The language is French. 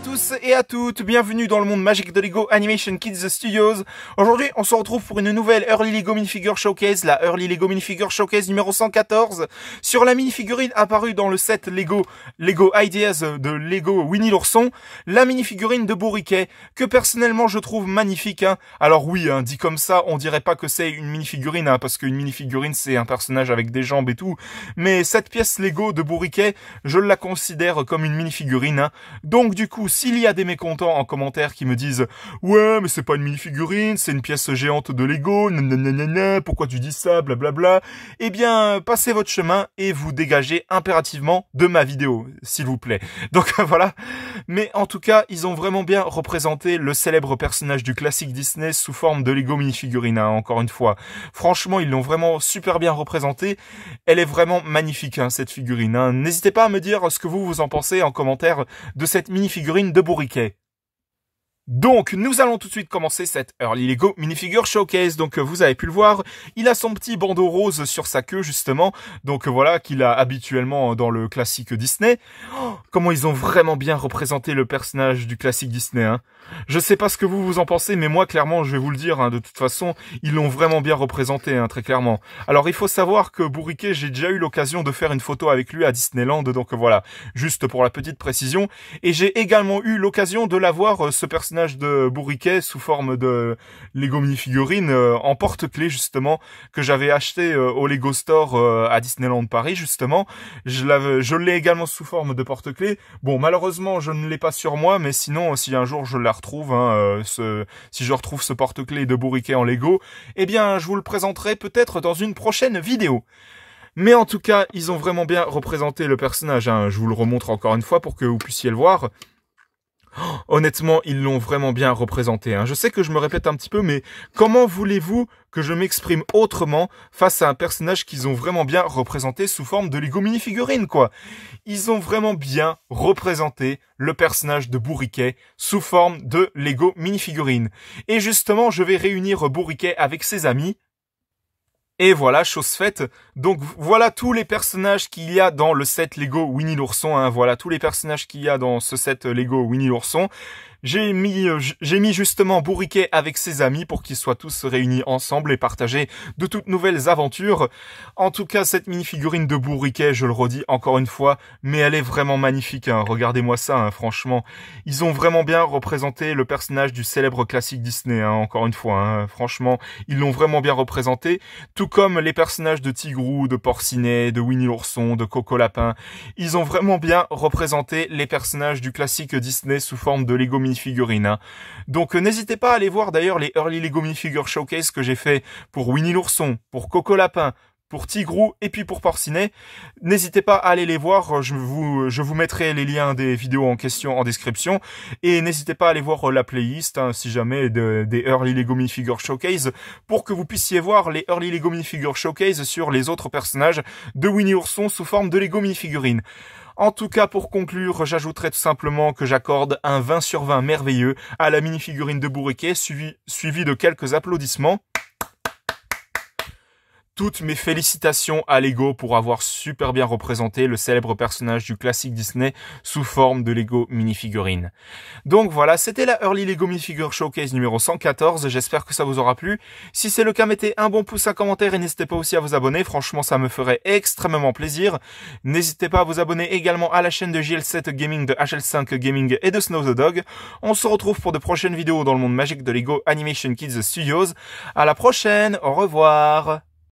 tous et à toutes, bienvenue dans le monde magique de Lego Animation Kids Studios. Aujourd'hui, on se retrouve pour une nouvelle Early Lego Minifigure Showcase, la Early Lego Minifigure Showcase numéro 114, sur la minifigurine apparue dans le set Lego Ideas de Lego Winnie l'ourson, la minifigurine de Bourriquet, que personnellement je trouve magnifique. Alors oui, dit comme ça, on dirait pas que c'est une minifigurine, parce qu'une minifigurine c'est un personnage avec des jambes et tout, mais cette pièce Lego de Bourriquet, je la considère comme une minifigurine. Donc du coup, s'il y a des mécontents en commentaire qui me disent « Ouais, mais c'est pas une minifigurine, c'est une pièce géante de Lego, nanana, pourquoi tu dis ça, blablabla », eh bien, passez votre chemin et vous dégagez impérativement de ma vidéo, s'il vous plaît. Donc voilà. Mais en tout cas, ils ont vraiment bien représenté le célèbre personnage du classique Disney sous forme de Lego minifigurine, encore une fois. Franchement, ils l'ont vraiment super bien représenté. Elle est vraiment magnifique, cette figurine. N'hésitez pas à me dire ce que vous en pensez en commentaire de cette minifigurine de Bourriquet. Donc, nous allons tout de suite commencer cette Early Lego Minifigure Showcase. Donc, vous avez pu le voir, il a son petit bandeau rose sur sa queue, justement. Donc, voilà, qu'il a habituellement dans le classique Disney. Oh, comment ils ont vraiment bien représenté le personnage du classique Disney, Je sais pas ce que vous en pensez, mais moi, clairement, je vais vous le dire, de toute façon, ils l'ont vraiment bien représenté, très clairement. Alors, il faut savoir que Bourriquet, j'ai déjà eu l'occasion de faire une photo avec lui à Disneyland, donc voilà, juste pour la petite précision. Et j'ai également eu l'occasion de l'avoir, ce personnage de Bourriquet sous forme de Lego minifigurine en porte-clés, justement, que j'avais acheté au Lego Store à Disneyland Paris, justement. Je l'ai également sous forme de porte-clés. Bon, malheureusement, je ne l'ai pas sur moi, mais sinon, si un jour je la retrouve, si je retrouve ce porte-clés de Bourriquet en Lego, eh bien, je vous le présenterai peut-être dans une prochaine vidéo. Mais en tout cas, ils ont vraiment bien représenté le personnage. Je vous le remontre encore une fois pour que vous puissiez le voir. Honnêtement, ils l'ont vraiment bien représenté. Je sais que je me répète un petit peu, mais comment voulez-vous que je m'exprime autrement face à un personnage qu'ils ont vraiment bien représenté sous forme de Lego minifigurine, quoi. Ils ont vraiment bien représenté le personnage de Bourriquet sous forme de Lego minifigurine. Et justement, je vais réunir Bourriquet avec ses amis. Et voilà, chose faite. Donc voilà tous les personnages qu'il y a dans le set Lego Winnie l'ourson. Voilà tous les personnages qu'il y a dans ce set Lego Winnie l'ourson. J'ai mis justement Bourriquet avec ses amis pour qu'ils soient tous réunis ensemble et partager de toutes nouvelles aventures. En tout cas, cette mini-figurine de Bourriquet, je le redis encore une fois, mais elle est vraiment magnifique. Regardez-moi ça, franchement. Ils ont vraiment bien représenté le personnage du célèbre classique Disney, encore une fois. Franchement, ils l'ont vraiment bien représenté. Tout comme les personnages de Tigrou, de Porcinet, de Winnie l'ourson, de Coco Lapin. Ils ont vraiment bien représenté les personnages du classique Disney sous forme de Lego minifigurine. Donc n'hésitez pas à aller voir d'ailleurs les Early Lego Minifigure Showcase que j'ai fait pour Winnie l'ourson, pour Coco Lapin, pour Tigrou et puis pour Porcinet. N'hésitez pas à aller les voir, je vous mettrai les liens des vidéos en question en description. Et n'hésitez pas à aller voir la playlist, si jamais, des Early Lego Minifigure Showcase, pour que vous puissiez voir les Early Lego Minifigure Showcase sur les autres personnages de Winnie l'ourson sous forme de Lego minifigurine. En tout cas, pour conclure, j'ajouterai tout simplement que j'accorde un 20 sur 20 merveilleux à la minifigurine de Bourriquet, suivi de quelques applaudissements. Toutes mes félicitations à Lego pour avoir super bien représenté le célèbre personnage du classique Disney sous forme de Lego minifigurine. Donc voilà, c'était la Early Lego Minifigure Showcase numéro 114, j'espère que ça vous aura plu. Si c'est le cas, mettez un bon pouce, un commentaire et n'hésitez pas aussi à vous abonner, franchement ça me ferait extrêmement plaisir. N'hésitez pas à vous abonner également à la chaîne de JL7 Gaming, de HL5 Gaming et de Snow the Dog. On se retrouve pour de prochaines vidéos dans le monde magique de Lego Animation Kids Studios. À la prochaine, au revoir.